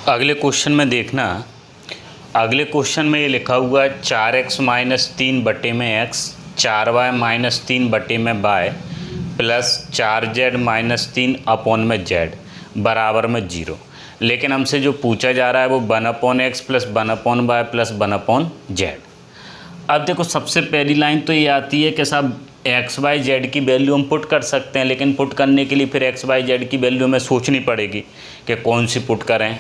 अगले क्वेश्चन में देखना, अगले क्वेश्चन में ये लिखा हुआ है 4x माइनस 3 बटे में x, 4y माइनस 3 बटे में y plus 4z minus 3 upon में z बराबर में 0। लेकिन हमसे जो पूछा जा रहा है वो 1/x plus 1/y plus 1/z। अब देखो सबसे पहली लाइन तो ये आती है कि साहब एक्स वाई जेड की वैल्यू हम पुट कर सकते हैं, लेकिन पुट करने के लिए फिर एक्स वाई जेड की वैल्यू हमें सोचनी पड़ेगी कि कौन सी पुट करें।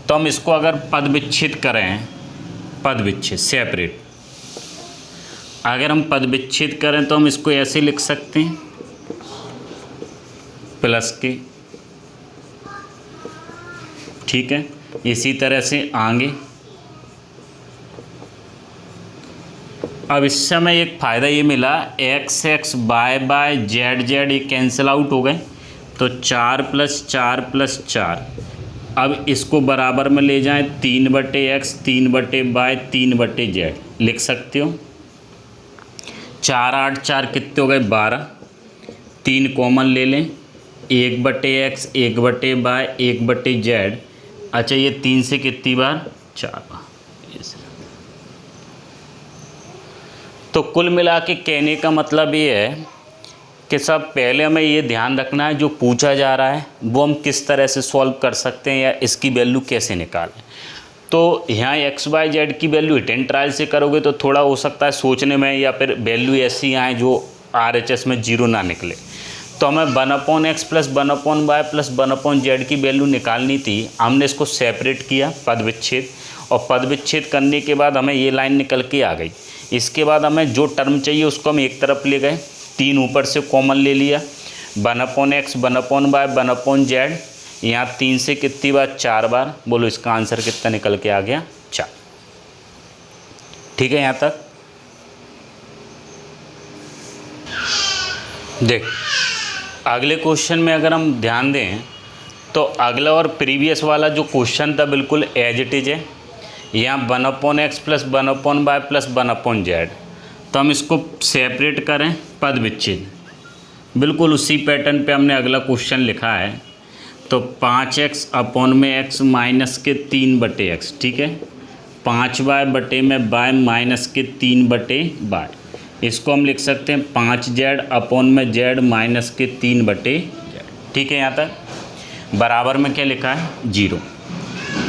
तो हम इसको अगर पद विच्छेद करें, पद विच्छेद सेपरेट, अगर हम पद विच्छेद करें तो हम इसको ऐसे लिख सकते हैं प्लस के, ठीक है। इसी तरह से आगे अब इससे हमें एक फ़ायदा ये मिला, x x by by z z ये कैंसिल आउट हो गए, तो 4 + 4 + 4। अब इसको बराबर में ले जाएं 3/x 3/y 3/z लिख सकते हो। 4 8 4 कितने हो गए 12, 3 कॉमन ले लें, 1/x 1/y 1/z। अच्छा ये 3 से कितनी बार 4 बार। तो कुल मिला के कहने का मतलब ये है कि सब पहले हमें ये ध्यान रखना है जो पूछा जा रहा है वो हम किस तरह से सॉल्व कर सकते हैं या इसकी वैल्यू कैसे निकालें। तो यहाँ एक्स वाई जेड की वैल्यू हिट एंड ट्रायल से करोगे तो थोड़ा हो सकता है सोचने में या फिर वैल्यू ऐसी आए जो RHS में 0 ना निकले। तो हमें 1/x plus 1/y plus 1/z की वैल्यू निकालनी थी। हमने इसको सेपरेट किया पद विच्छेद, और पद विच्छेद करने के बाद हमें ये लाइन निकल के आ गई। इसके बाद हमें जो टर्म चाहिए उसको हम एक तरफ ले गए, 3 ऊपर से कॉमन ले लिया, 1/x 1/y 1/z। यहाँ 3 से कितनी बार 4 बार। बोलो इसका आंसर कितना निकल के आ गया 4। ठीक है। यहाँ तक देख, अगले क्वेश्चन में अगर हम ध्यान दें तो अगला और प्रीवियस वाला जो क्वेश्चन था बिल्कुल एज इट इज है। यहाँ 1/x plus 1/y plus 1/z। तो हम इसको सेपरेट करें पद विच्छेद, बिल्कुल उसी पैटर्न पे हमने अगला क्वेश्चन लिखा है। तो 5x अपॉन में x माइनस के 3/x, ठीक है। 5y बटे में y माइनस के 3/y। इसको हम लिख सकते हैं 5z अपॉन में z माइनस के 3/z। ठीक है। यहाँ तक बराबर में क्या लिखा है 0।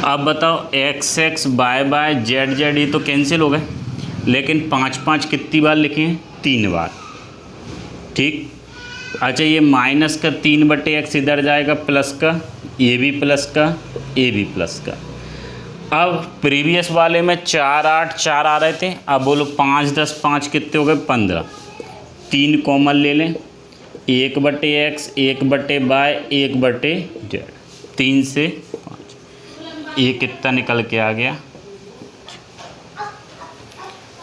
अब बताओ x x by by z z ये तो कैंसिल हो गए, लेकिन 5 5 कितनी बार लिखे हैं 3 बार। ठीक। अच्छा ये माइनस का 3/x इधर जाएगा, प्लस का ये भी प्लस का ये भी प्लस का। अब प्रीवियस वाले में 4 8 4 आ रहे थे, अब बोलो 5 10 5 कितने हो गए 15। 3 कॉमन ले लें, 1/x 1/y 1/z। 3 से 5 ये कितना निकल के आ गया।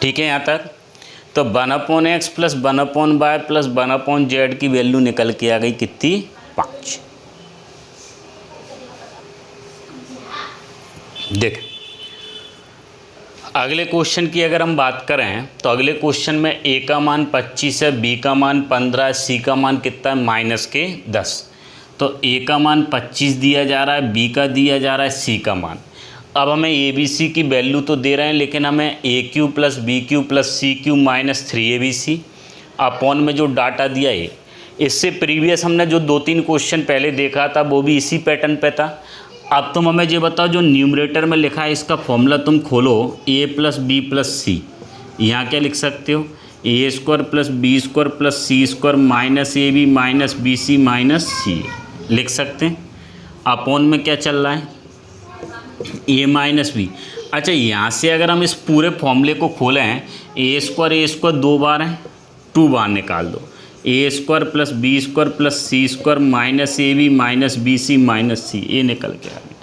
ठीक है। यहाँ तक तो 1/x plus 1/y plus 1/z की वैल्यू निकल के आ गई कितनी 5। देख अगले क्वेश्चन की अगर हम बात करें तो अगले क्वेश्चन में a का मान 25 है, b का मान 15 है, c का मान कितना है -10। तो a का मान 25 दिया जा रहा है, b का दिया जा रहा है, c का मान। अब हमें ABC की वैल्यू तो दे रहे हैं, लेकिन हमें AQ plus BQ plus CQ minus 3ABC upon में जो डाटा दिया है, इससे प्रीवियस हमने जो 2-3 क्वेश्चन पहले देखा था वो भी इसी पैटर्न पे था। अब तुम हमें ये बताओ जो न्यूमरेटर में लिखा है इसका फॉर्मूला तुम खोलो, a प्लस बी प्लस सी। यहाँ क्या लिख सकते हो a² plus b² plus c² minus AB minus BC minus C लिख सकते हैं। अपॉन में क्या चल रहा है a माइनस बी। अच्छा यहाँ से अगर हम इस पूरे फॉर्मूले को खोलें, a² 2 बार है, 2 बार निकाल दो, a² plus b² plus c² minus AB minus BC minus C ये निकल के आ गया।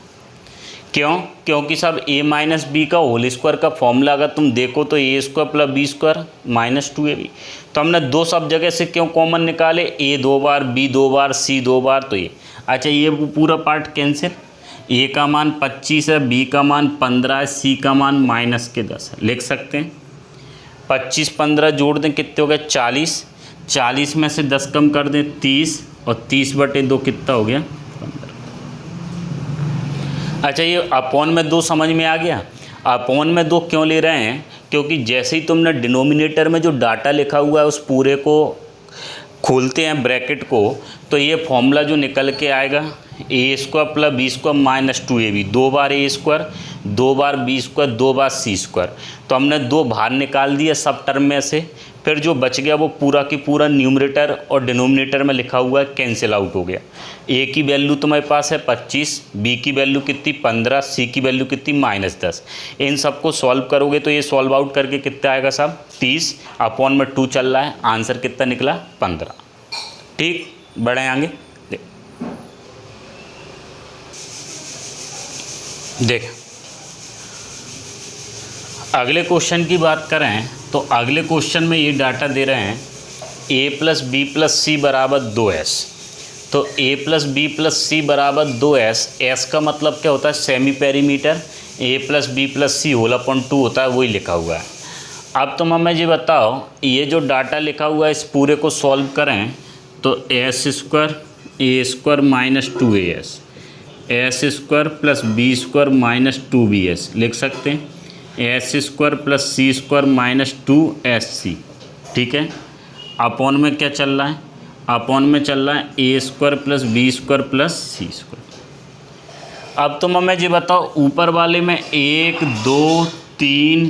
क्यों? क्योंकि साहब a माइनस बी का होल स्क्वायर का फॉर्मूला अगर तुम देखो तो a² plus b² minus 2ab। तो हमने 2 सब जगह से क्यों कॉमन निकाले, a 2 bar b 2 bar c 2 बार, तो ये। अच्छा ये पूरा पार्ट कैंसिल। a का मान 25 है, b का मान 15 है, c का मान -10 है लिख सकते हैं। 25 15 जोड़ दें कितने हो गए 40, 40 में से 10 कम कर दें 30, और 30/2 कितना हो गया 15। अच्छा, ये अपॉन में 2 समझ में आ गया। अपॉन में 2 क्यों ले रहे हैं, क्योंकि जैसे ही तुमने डिनोमिनेटर में जो डाटा लिखा हुआ है उस पूरे को खोलते हैं ब्रैकेट को, तो ये फॉर्मूला जो निकल के आएगा A square plus B square minus 2ab, 2 बार ए स्क्वायर, 2 बार बी स्क्वायर, 2 बार सी स्क्वायर। तो हमने 2 बाहर निकाल दिया सब टर्म में से, फिर जो बच गया वो पूरा की पूरा न्यूमरेटर और डिनोमिनेटर में लिखा हुआ है कैंसिल आउट हो गया। ए की वैल्यू तुम्हारे पास है 25, बी की वैल्यू कितनी 15, सी की वैल्यू कितनी -10। इन सबको सॉल्व करोगे तो ये सॉल्व आउट करके कितना आएगा साहब 30, अपॉन में 2 चल रहा है, आंसर कितना निकला 15। ठीक, बढ़े आगे। देख अगले क्वेश्चन की बात करें तो अगले क्वेश्चन में ये डाटा दे रहे हैं a plus B plus c बराबर 2s। तो a plus B plus c बराबर 2s, s का मतलब क्या होता है semi perimeter, a plus B plus c whole upon 2 होता है, वही लिखा हुआ है। अब तुम हमें ये बताओ, ये जो डाटा लिखा हुआ है इस पूरे को सॉल्व करें तो S square A square minus 2as, S square plus B square minus 2bs लिख सकते हैं, S square plus C square minus 2sc। ठीक है, अपॉन में क्या चल रहा है, अपॉन में चल रहा है A square plus B square plus C square. अब तुम हमें ये बताओ, ऊपर वाले में 1 2 3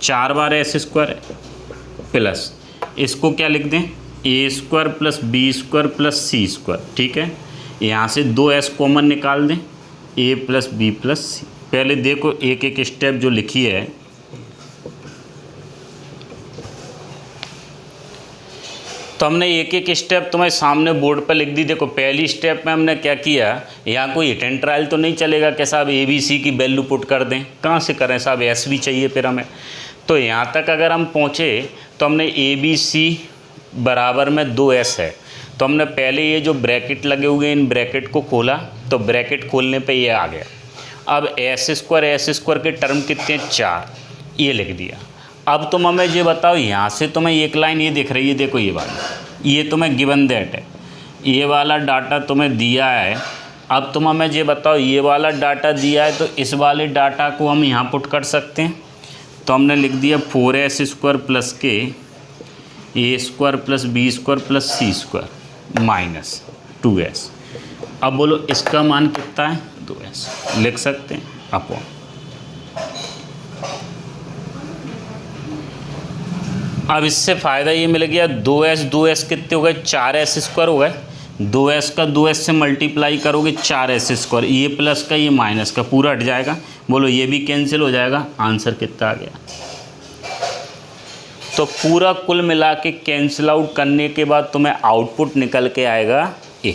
4 बार एस स्क्वायर है, प्लस इसको क्या लिख दें A square plus B square plus C square. ठीक है, यहाँ से 2s कॉमन निकाल दें, a plus B plus C. पहले देखो एक एक स्टेप जो लिखी है, तो हमने एक एक स्टेप तुम्हें सामने बोर्ड पर लिख दी। देखो पहली स्टेप में हमने क्या किया, यहाँ कोई हिट एंड ट्रायल तो नहीं चलेगा कि साहब ए बी सी की वैल्यू पुट कर दें, कहाँ से करें साहब, एस भी चाहिए फिर हमें। तो यहाँ तक अगर हम पहुँचे तो हमने ए बी सी बराबर में 2s है, तो हमने पहले ये जो ब्रैकेट लगे हुए इन ब्रैकेट को खोला, तो ब्रैकेट खोलने पे ये आ गया। अब एस स्क्वायर के टर्म कितने 4, ये लिख दिया। अब तुम हमें ये बताओ, यहाँ से तुम्हें एक लाइन ये दिख रही है, देखो ये वाली, ये तुम्हें गिवन दैट है, ये वाला डाटा तुम्हें दिया है। अब तुम हमें ये बताओ, ये वाला डाटा दिया है तो इस वाले डाटा को हम यहाँ पुट कर सकते हैं। तो हमने लिख दिया 4s स्क्वायर प्लस के A square plus B square plus C square minus 2s। अब बोलो इसका मान कितना है 2s, लिख सकते हैं अपॉन। अब इससे फ़ायदा ये मिल गया, 2s कितने हो गए 4s स्क्वायर हो गए, 2s का 2s से मल्टीप्लाई करोगे 4s स्क्वायर, ये प्लस का ये माइनस का पूरा हट जाएगा। बोलो ये भी कैंसिल हो जाएगा, आंसर कितना आ गया। तो पूरा कुल मिला के कैंसिल आउट करने के बाद तुम्हें आउटपुट निकल के आएगा ए।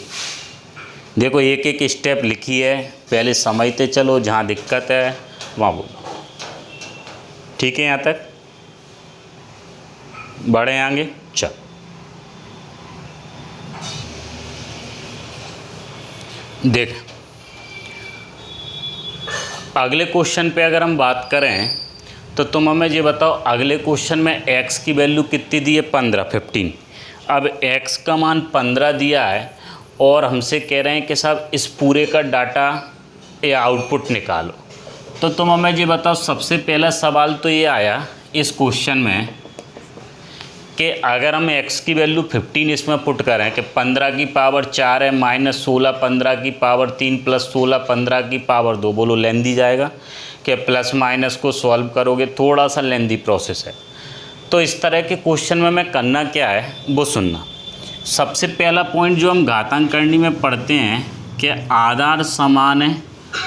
देखो एक एक स्टेप लिखी है, पहले समझते चलो, जहाँ दिक्कत है वहाँ बोलो। ठीक है, यहाँ तक बढ़े आगे। चल देख अगले क्वेश्चन पे अगर हम बात करें तो तुम हमें ये बताओ, अगले क्वेश्चन में x की वैल्यू कितनी दी है 15। अब x का मान 15 दिया है और हमसे कह रहे हैं कि साहब इस पूरे का डाटा या आउटपुट निकालो। तो तुम हमें ये बताओ, सबसे पहला सवाल तो ये आया इस क्वेश्चन में कि अगर हम x की वैल्यू 15 इसमें पुट करें कि 15 की पावर 4 है माइनस 16 15 की पावर 3 प्लस 16 15 की पावर 2। बोलो लेंदी जाएगा कि प्लस माइनस को सॉल्व करोगे, थोड़ा सा लेंदी प्रोसेस है। तो इस तरह के क्वेश्चन में मैं करना क्या है वो सुनना। सबसे पहला पॉइंट जो हम घातांकरणी में पढ़ते हैं कि आधार समान है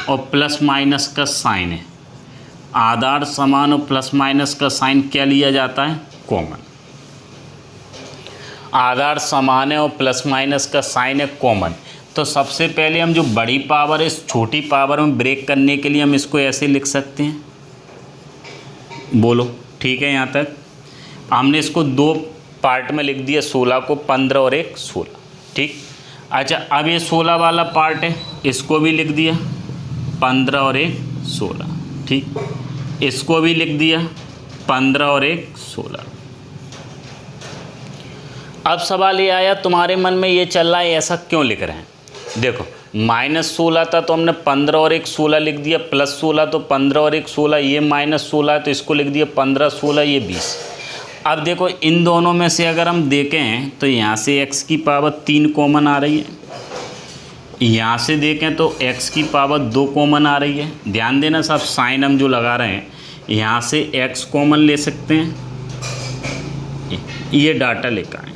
और प्लस माइनस का साइन है। आधार समान और प्लस माइनस का साइन क्या लिया जाता है, कॉमन। आधार समान है और प्लस माइनस का साइन है कॉमन। तो सबसे पहले हम जो बड़ी पावर है इस छोटी पावर में ब्रेक करने के लिए हम इसको ऐसे लिख सकते हैं। बोलो ठीक है, यहाँ तक हमने इसको 2 पार्ट में लिख दिया, 16 को 15 और एक 16। ठीक, अच्छा अब ये 16 वाला पार्ट है, इसको भी लिख दिया 15 और एक 16। ठीक, इसको भी लिख दिया 15 और एक 16। अब सवाल ये आया तुम्हारे मन में, ये चल रहा है ऐसा क्यों लिख रहे हैं। देखो -16 था तो हमने 15 और 1 16 लिख दिया, +16 तो 15 और 1 16, ये -16 तो इसको लिख दिया 15 16 ये 20। अब देखो इन दोनों में से अगर हम देखें तो यहाँ से x की पावर 3 कॉमन आ रही है, यहाँ से देखें तो x की पावर 2 कॉमन आ रही है। ध्यान देना साहब, साइन हम जो लगा रहे हैं यहाँ से x कॉमन ले सकते हैं, ये डाटा लेकर आए।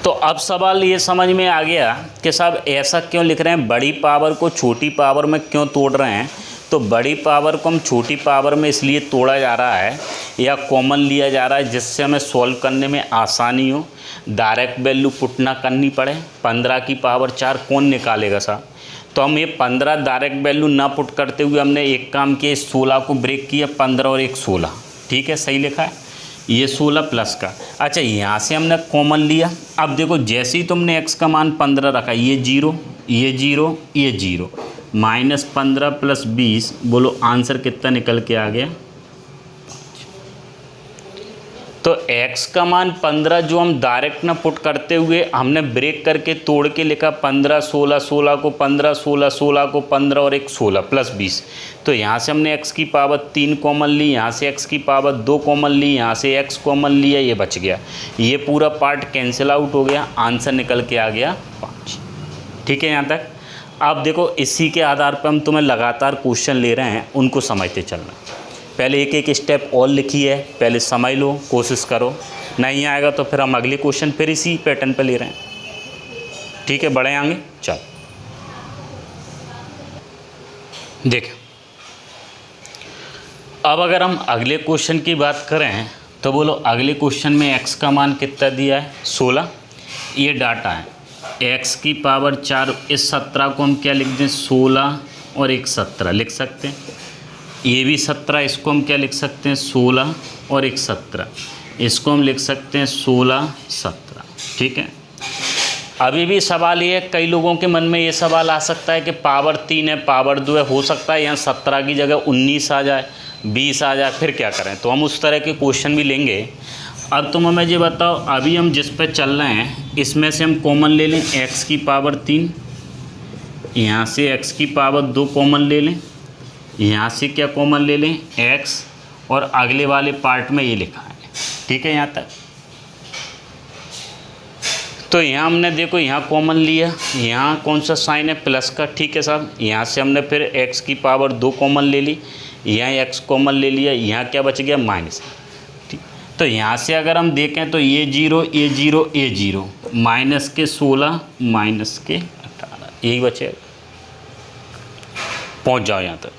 तो अब सवाल ये समझ में आ गया कि साहब ऐसा क्यों लिख रहे हैं, बड़ी पावर को छोटी पावर में क्यों तोड़ रहे हैं। तो बड़ी पावर को हम छोटी पावर में इसलिए तोड़ा जा रहा है या कॉमन लिया जा रहा है जिससे हमें सॉल्व करने में आसानी हो, डायरेक्ट वैल्यू पुट ना करनी पड़े। 15 की पावर 4 कौन निकालेगा साहब, तो हम ये 15 डायरेक्ट वैल्यू ना पुट करते हुए हमने एक काम किया, 16 को ब्रेक किया, 15 और 1 16, ठीक है सही लिखा है, ये 16 प्लस का। अच्छा यहाँ से हमने कॉमन लिया। अब देखो जैसे ही तुमने x का मान 15 रखा, ये 0 ये 0 ये 0, -15 + 20, बोलो आंसर कितना निकल के आ गया। तो x का मान 15 जो हम डायरेक्ट ना पुट करते हुए हमने ब्रेक करके तोड़ के लिखा 15 16 16 को 15 16 16 को 15 और 1 16 + 20। तो यहाँ से हमने x की पावर 3 कॉमन ली, यहाँ से x की पावर 2 कॉमन ली, यहाँ से x कॉमन लिया, ये बच गया, ये पूरा पार्ट कैंसिल आउट हो गया, आंसर निकल के आ गया 5। ठीक है यहाँ तक। अब देखो इसी के आधार पर हम तुम्हें लगातार क्वेश्चन ले रहे हैं, उनको समझते चलना। पहले एक एक स्टेप और लिखी है, पहले समझ लो, कोशिश करो, नहीं आएगा तो फिर हम अगले क्वेश्चन फिर इसी पैटर्न पे ले रहे हैं। ठीक है, बढ़े आगे। चल देख, अब अगर हम अगले क्वेश्चन की बात करें तो बोलो अगले क्वेश्चन में x का मान कितना दिया है 16, ये डाटा है, x की पावर 4, इस 17 को हम क्या लिख दें 16 और 1 17 लिख सकते हैं, ये भी 17, इसको हम क्या लिख सकते हैं 16 और 1 17, इसको हम लिख सकते हैं 16 17। ठीक है, अभी भी सवाल ये है, कई लोगों के मन में ये सवाल आ सकता है कि पावर 3 है पावर 2 है, हो सकता है यहाँ 17 की जगह 19 आ जाए 20 आ जाए, फिर क्या करें। तो हम उस तरह के क्वेश्चन भी लेंगे। अब तुम हमें ये बताओ, अभी हम जिस पे चल रहे हैं इसमें से हम कॉमन ले लें x की पावर 3, यहाँ से x की पावर 2 कॉमन ले लें, यहाँ से क्या कॉमन ले लें x, और अगले वाले पार्ट में ये लिखा है। ठीक है यहाँ तक। तो यहाँ हमने देखो यहाँ कॉमन लिया, यहाँ कौन सा साइन है प्लस का। ठीक है साहब, यहाँ से हमने फिर x की पावर 2 कॉमन ले ली, यहाँ x कॉमन ले लिया, यहाँ क्या बच गया माइनस। ठीक, तो यहाँ से अगर हम देखें तो ये 0 ये 0 ये 0, माइनस के 16 माइनस के 18, यही बचे। पहुँच जाओ यहाँ तक।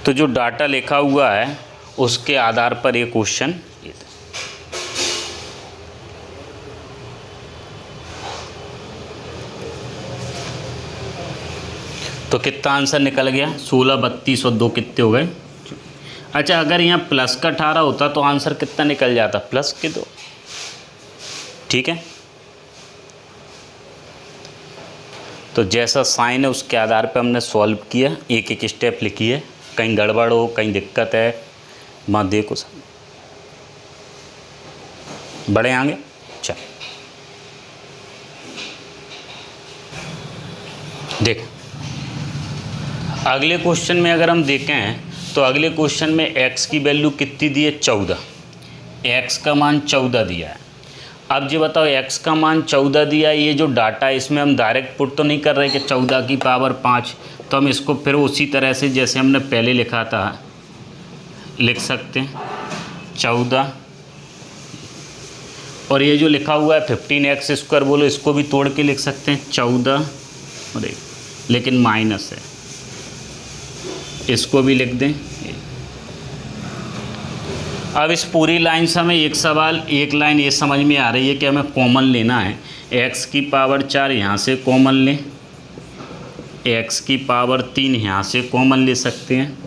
तो जो डाटा लिखा हुआ है उसके आधार पर ये क्वेश्चन, तो कितना आंसर निकल गया 16 32 और 2 कितने हो गए। अच्छा, अगर यहाँ प्लस का 18 होता तो आंसर कितना निकल जाता प्लस के 2। ठीक है, तो जैसा साइन है उसके आधार पर हमने सॉल्व किया, एक एक स्टेप लिखी है, कहीं गड़बड़ हो कहीं दिक्कत है मत देखो सब। बड़े आगे चल देख, अगले क्वेश्चन में अगर हम देखें तो अगले क्वेश्चन में x की वैल्यू कितनी दी है 14, x का मान 14 दिया है। अब ये बताओ x का मान 14 दिया है, ये जो डाटा है इसमें हम डायरेक्ट पुट तो नहीं कर रहे कि 14 की पावर 5, तो हम इसको फिर उसी तरह से जैसे हमने पहले लिखा था लिख सकते हैं 14, और ये जो लिखा हुआ है 15x², बोलो इसको भी तोड़ के लिख सकते हैं 14 और 1, लेकिन माइनस है, इसको भी लिख दें। अब इस पूरी लाइन से हमें एक सवाल, एक लाइन ये समझ में आ रही है कि हमें कॉमन लेना है, x की पावर 4 यहाँ से कॉमन लें, x की पावर 3 यहाँ से कॉमन ले सकते हैं,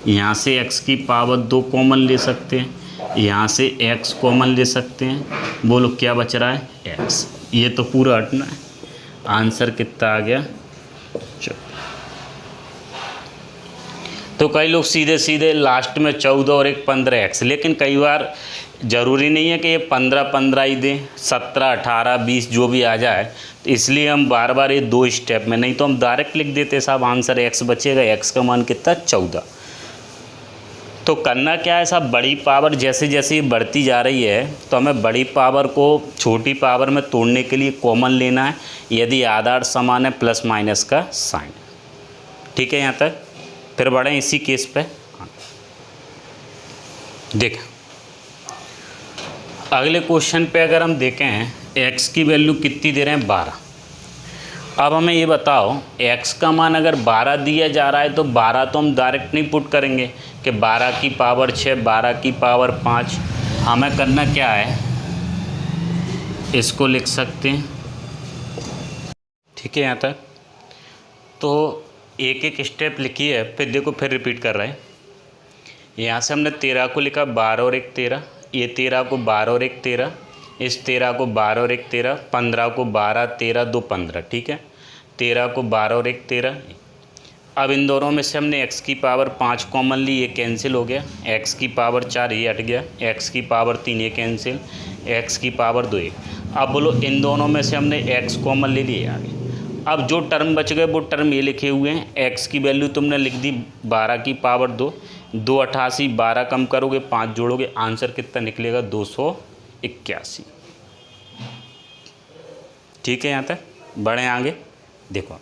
यहाँ से x की पावर 2 कॉमन ले सकते हैं, यहाँ से x कॉमन ले सकते हैं। बोलो क्या बच रहा है x, ये तो पूरा हटना है। आंसर कितना आ गया। तो कई लोग सीधे सीधे लास्ट में 14 और 1 15x, लेकिन कई बार ज़रूरी नहीं है कि ये 15 ही दे, 17, 18, 20 जो भी आ जाए। तो इसलिए हम बार बार ये 2 स्टेप में, नहीं तो हम डायरेक्ट लिख देते साहब आंसर x बचेगा, x का मान कितना 14। तो करना क्या है साहब, बड़ी पावर जैसे जैसे ये बढ़ती जा रही है तो हमें बड़ी पावर को छोटी पावर में तोड़ने के लिए कॉमन लेना है, यदि आधार समान है प्लस माइनस का साइन। ठीक है, यहाँ तक। फिर बढ़ें इसी केस पे। देख अगले क्वेश्चन पे अगर हम देखें, x की वैल्यू कितनी दे रहे हैं 12। अब हमें ये बताओ x का मान अगर 12 दिया जा रहा है तो 12 तो हम डायरेक्ट नहीं पुट करेंगे कि 12 की पावर 6, 12 की पावर 5। हमें करना क्या है, इसको लिख सकते हैं। ठीक है, यहाँ तक। तो एक एक स्टेप लिखिए, फिर देखो फिर रिपीट कर रहा है। यहाँ से हमने 13 को लिखा, 12 और 1 13, ये 13 को 12 और 1 13, इस 13 को 12 और 1 13, 15 को 12, 13 2 15। ठीक है, 13 को 12 और 1 13। अब इन दोनों में से हमने x की पावर 5 कॉमन ली, ये कैंसिल हो गया। x की पावर 4 ये हट गया, x की पावर 3 ये कैंसिल, x की पावर 2 ये। अब बोलो इन दोनों में से हमने x कॉमन ले लिए आगे। अब जो टर्म बच गए वो टर्म ये लिखे हुए हैं। x की वैल्यू तुमने लिख दी 12 की पावर 2, 288, 12 कम करोगे 5 जोड़ोगे, आंसर कितना निकलेगा 281। ठीक है, यहाँ तक। बढ़ें आगे, देखो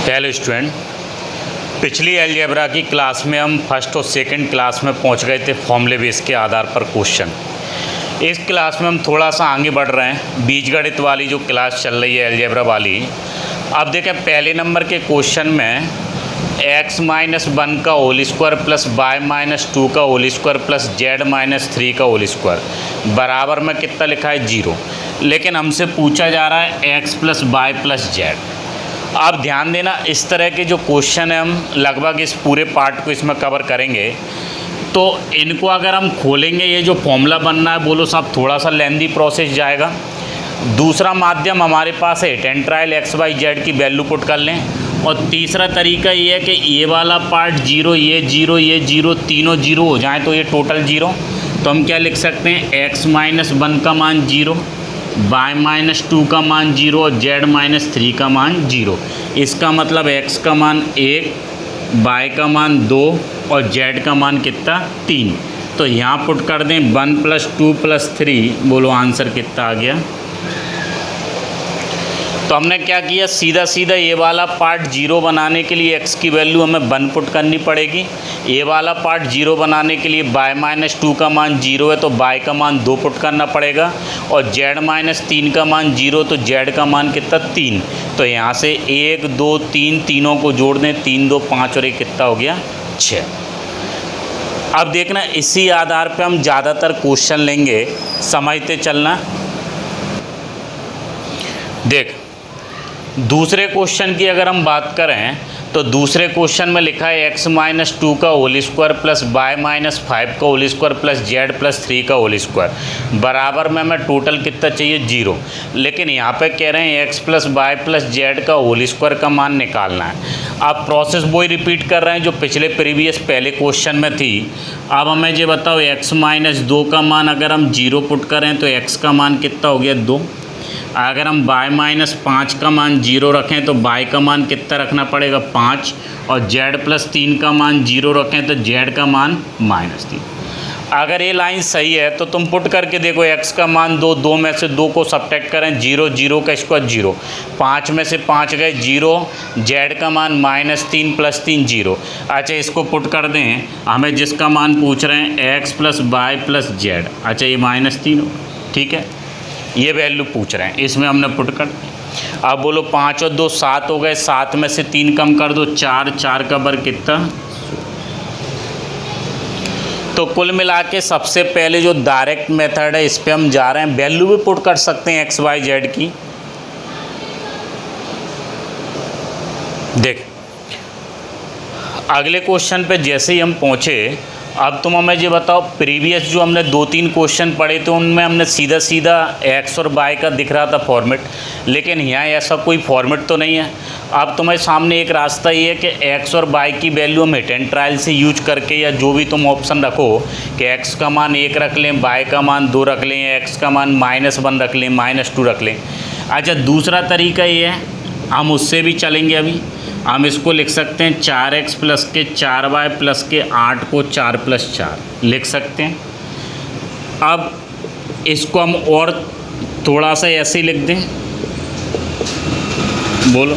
हेलो स्टूडेंट, पिछली अलजेब्रा की क्लास में हम फर्स्ट और सेकंड क्लास में पहुंच गए थे फॉर्मूले बेस के आधार पर क्वेश्चन। इस क्लास में हम थोड़ा सा आगे बढ़ रहे हैं, बीजगणित वाली जो क्लास चल रही है अलजेब्रा वाली। अब देखें पहले नंबर के क्वेश्चन में x-1 का होल स्क्वायर प्लस y-2 का होल स्क्वायर प्लस z-3 का होल स्क्वायर बराबर में कितना लिखा है 0। लेकिन हमसे पूछा जा रहा है x plus y plus z। आप ध्यान देना, इस तरह के जो क्वेश्चन है हम लगभग इस पूरे पार्ट को इसमें कवर करेंगे। तो इनको अगर हम खोलेंगे, ये जो फॉर्मूला बनना है बोलो साहब थोड़ा सा लेंदी प्रोसेस जाएगा। दूसरा माध्यम हमारे पास है टेन ट्रायल x/z की वैल्यू पुट कर लें। और तीसरा तरीका ये है कि ये वाला पार्ट 0, ये 0, ये 0, तीनों 0 हो जाएँ तो ये टोटल 0। तो हम क्या लिख सकते हैं, x-1 का मान 0, y-2 का मान 0 और z-3 का मान 0। इसका मतलब x का मान 1, y का मान 2 और z का मान कितना 3। तो यहाँ पुट कर दें 1 + 2 + 3, बोलो आंसर कितना आ गया। तो हमने क्या किया, सीधा सीधा ये वाला पार्ट 0 बनाने के लिए x की वैल्यू हमें 1 पुट करनी पड़ेगी। ये वाला पार्ट 0 बनाने के लिए y-2 का मान 0 है तो y का मान 2 पुट करना पड़ेगा। और z-3 का मान 0 तो z का मान कितना 3। तो यहाँ से 1 2 3 तीनों को जोड़ दें, 3 2 5 और 1 कितना हो गया 6। अब देखना इसी आधार पे हम ज़्यादातर क्वेश्चन लेंगे, समझते चलना। देख दूसरे क्वेश्चन की अगर हम बात करें तो दूसरे क्वेश्चन में लिखा है x-2 का होल स्क्वायर प्लस y-5 का होल स्क्वायर प्लस z+3 का होल स्क्वायर बराबर में हमें टोटल कितना चाहिए 0। लेकिन यहाँ पे कह रहे हैं x + y + z का होल स्क्वायर का मान निकालना है। आप प्रोसेस वही रिपीट कर रहे हैं जो पिछले प्रीवियस पहले क्वेश्चन में थी। अब हमें ये बताओ x-2 का मान अगर हम 0 पुट करें तो x का मान कितना हो गया 2। अगर हम y-5 का मान 0 रखें तो y का मान कितना रखना पड़ेगा 5 और z+3 का मान 0 रखें तो z का मान -3। अगर ये लाइन सही है तो तुम पुट करके देखो, x का मान 2, 2 में से 2 को सब्ट्रैक्ट करें 0, 0 का स्क्वायर 0, 5 में से 5 गए 0, z का मान -3 + 3 0। अच्छा इसको पुट कर दें, हमें जिसका मान पूछ रहे हैं x + y + z। अच्छा ये -3 हो, ठीक है, ये वैल्यू पूछ रहे हैं, इसमें हमने पुट कर। अब बोलो 5 और 2 7 हो गए, 7 में से 3 कम कर दो 4, 4 का वर्ग कितना। तो कुल मिला के सबसे पहले जो डायरेक्ट मेथड है इस पे हम जा रहे हैं। वैल्यू भी पुट कर सकते हैं x y z की। देख अगले क्वेश्चन पे जैसे ही हम पहुँचे, अब तुम हमें ये बताओ, प्रीवियस जो हमने 2-3 क्वेश्चन पढ़े थे उनमें हमने सीधा सीधा एक्स और वाई का दिख रहा था फॉर्मेट, लेकिन यहाँ ऐसा कोई फॉर्मेट तो नहीं है। अब तुम्हारे सामने एक रास्ता ये है कि एक्स और वाई की वैल्यू हम हिट एंड ट्रायल से यूज करके, या जो भी तुम ऑप्शन रखो कि एक्स का मान 1 रख लें, वाई का मान 2 रख लें, एक्स का मान -1 रख लें, -2 रख लें। अच्छा, दूसरा तरीका ये है, हम उससे भी चलेंगे। अभी हम इसको लिख सकते हैं 4x प्लस के 4y प्लस के 8 को 4 + 4 लिख सकते हैं। अब इसको हम और थोड़ा सा ऐसे ही लिख दें, बोलो।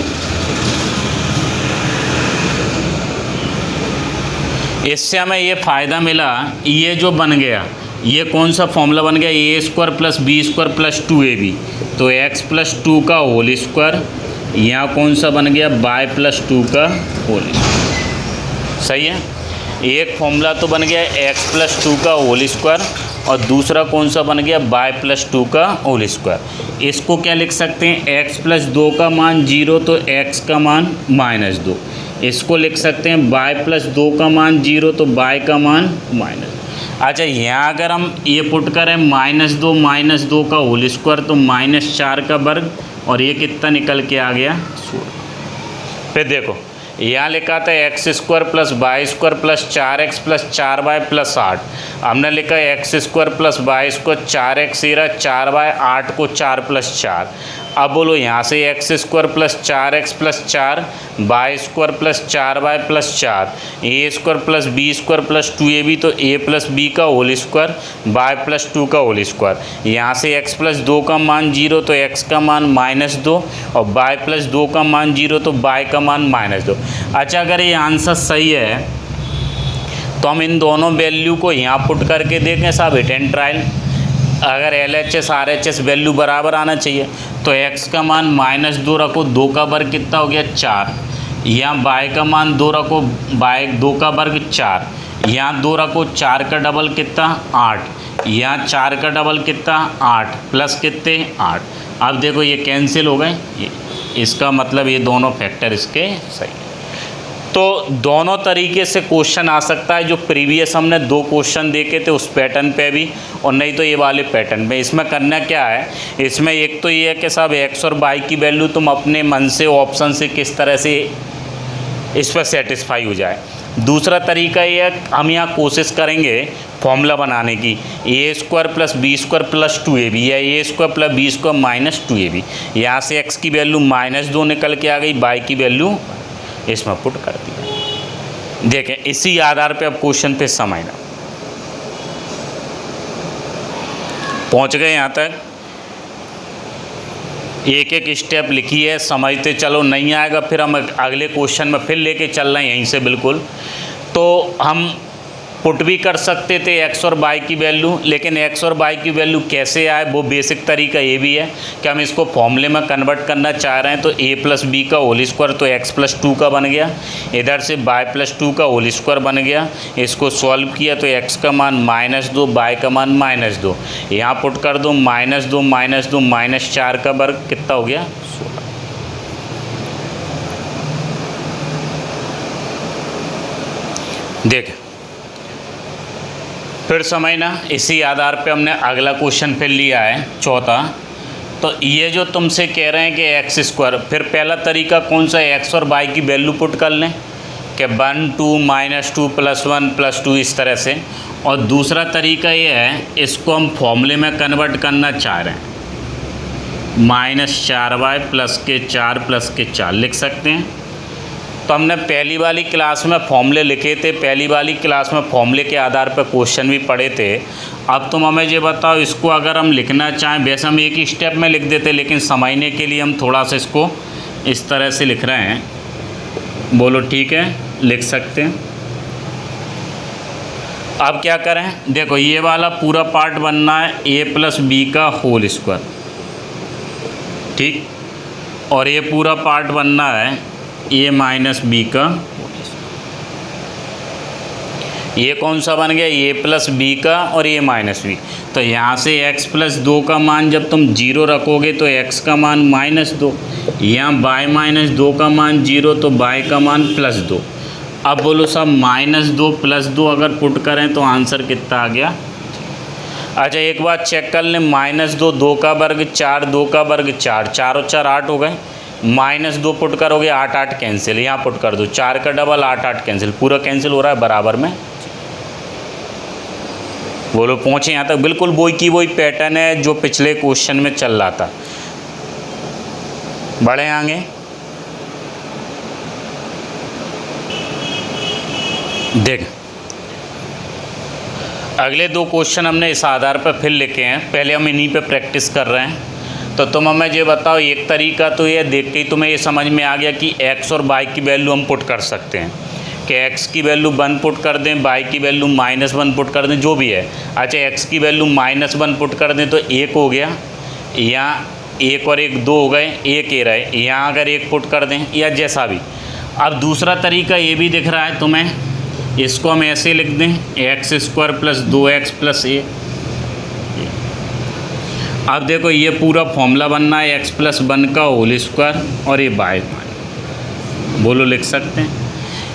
इससे हमें ये फ़ायदा मिला, ये जो बन गया, ये कौन सा फॉर्मूला बन गया, a² + b² + 2ab, तो x + 2 का होल स्क्वायर, यहाँ कौन सा बन गया, y + 2 का होल स्क्वायर। सही है, एक फॉर्मूला तो बन गया x + 2 का होल स्क्वायर, और दूसरा कौन सा बन गया, y + 2 का होल स्क्वायर। इसको क्या लिख सकते हैं, x + 2 का मान 0, तो x का मान -2। इसको लिख सकते हैं y + 2 का मान 0, तो y का मान -। अच्छा, यहाँ अगर हम ये पुट करें -2 का होल स्क्वायर, तो -4 का वर्ग, और ये कितना निकल के आ गया, 16। फिर देखो, यहाँ लिखा था x² + y² + 4x + 4y + 8। हमने लिखा x² + y² 4x 4y 8 को 4 + 4। अब बोलो यहाँ से x² + 4x + 4 y² + 4y + 4 a² + b² + 2ab, तो a + b का होल स्क्वायर, y + 2 का होल स्क्वायर। यहाँ से x + 2 का मान 0, तो x का मान -2, और y + 2 का मान 0, तो y का मान -2। अच्छा, अगर ये आंसर सही है तो हम इन दोनों वैल्यू को यहाँ पुट करके देखें साहब, हिट एंड ट्रायल। अगर LHS RHS वैल्यू बराबर आना चाहिए, तो x का मान -2 रखो, 2 का वर्ग कितना हो गया, 4। यहाँ y का मान 2 रखो, y 2 का वर्ग 4। यहाँ 2 रखो, 4 का डबल कितना, 8। यहाँ 4 का डबल कितना, 8 प्लस कितने, 8। अब देखो ये कैंसिल हो गए, इसका मतलब ये दोनों फैक्टर इसके सही है। तो दोनों तरीके से क्वेश्चन आ सकता है, जो प्रीवियस हमने 2 क्वेश्चन देखे थे उस पैटर्न पे भी, और नहीं तो ये वाले पैटर्न में। इसमें करना क्या है, इसमें एक तो ये है कि साहब x और y की वैल्यू तुम अपने मन से ऑप्शन से किस तरह से इस पर सेटिस्फाई हो जाए। दूसरा तरीका ये है, हम यहाँ कोशिश करेंगे फॉर्मूला बनाने की, a² + b² + 2ab, या a² + b² - 2ab। यहाँ से x की वैल्यू -2 निकल के आ गई, y की वैल्यू इसमें पुट कर दिया। देखें, इसी आधार पे अब क्वेश्चन पे समझना। पहुंच गए यहाँ तक, एक एक स्टेप लिखी है, समझते चलो, नहीं आएगा फिर हम अगले क्वेश्चन में फिर लेके चल रहे हैं यहीं से बिल्कुल। तो हम पुट भी कर सकते थे x और y की वैल्यू, लेकिन x और y की वैल्यू कैसे आए, वो बेसिक तरीका ये भी है कि हम इसको फॉर्मूले में कन्वर्ट करना चाह रहे हैं। तो a + b का होल स्क्वायर, तो x + 2 का बन गया, इधर से y + 2 का होल स्क्वायर बन गया। इसको सॉल्व किया तो x का मान -2, y का मान -2। यहाँ पुट कर दो, -2 - 4 का वर्ग कितना हो गया, 16। देख फिर समझना, इसी आधार पे हमने अगला क्वेश्चन फिर लिया है, चौथा। तो ये जो तुमसे कह रहे हैं कि x², फिर पहला तरीका कौन सा है, x और y की वैल्यू पुट कर लें कि 1 2 -2 +1 +2 इस तरह से। और दूसरा तरीका ये है, इसको हम फॉर्मूले में कन्वर्ट करना चाह रहे हैं, -4y + के 4 + के 4 लिख सकते हैं। तो हमने पहली वाली क्लास में फॉर्मूले लिखे थे, पहली वाली क्लास में फॉर्मूले के आधार पर क्वेश्चन भी पढ़े थे। अब तुम हमें ये बताओ, इसको अगर हम लिखना चाहें, वैसे हम एक ही स्टेप में लिख देते, लेकिन समझने के लिए हम थोड़ा सा इसको इस तरह से लिख रहे हैं। बोलो ठीक है, लिख सकते हैं। अब क्या करें, देखो ये वाला पूरा पार्ट बनना है a + b का होल स्क्वायर, ठीक, और ये पूरा पार्ट बनना है a - b का। ये कौन सा बन गया, a + b का और a - b। तो यहाँ से x + 2 का मान जब तुम 0 रखोगे तो x का मान -2, यहाँ y - 2 का मान 0, तो y का मान +2। अब बोलो साहब -2 + 2 अगर पुट करें तो आंसर कितना आ गया। अच्छा एक बात चेक कर लें, -2 2 का वर्ग 4, 2 का वर्ग 4, 4 और 4 8 हो गए, -2 पुट करोगे 8 8 कैंसिल, यहाँ पुट कर दो 4 का डबल 8 8 कैंसिल, पूरा कैंसिल हो रहा है बराबर में। बोलो पहुँचे यहाँ तक। बिल्कुल वही की वही पैटर्न है जो पिछले क्वेश्चन में चल रहा था। बढ़े आगे। देख अगले 2 क्वेश्चन हमने इस आधार पर फिर लिखे हैं, पहले हम इन्हीं पे प्रैक्टिस कर रहे हैं। तो तुम हमें ये बताओ, एक तरीका तो ये देख के ही तुम्हें ये समझ में आ गया कि x और y की वैल्यू हम पुट कर सकते हैं कि x की वैल्यू 1 पुट कर दें, y की वैल्यू -1 पुट कर दें, जो भी है। अच्छा x की वैल्यू -1 पुट कर दें तो 1 हो गया, यहाँ 1 और 1 2 हो गए, 1 ये रहे, यहाँ अगर 1 पुट कर दें या जैसा भी। अब दूसरा तरीका ये भी दिख रहा है तुम्हें, इसको हम ऐसे लिख दें x² + 2x + 1। अब देखो ये पूरा फॉर्मूला बनना है x + 1 का होल स्क्वायर और ये y, बोलो लिख सकते हैं।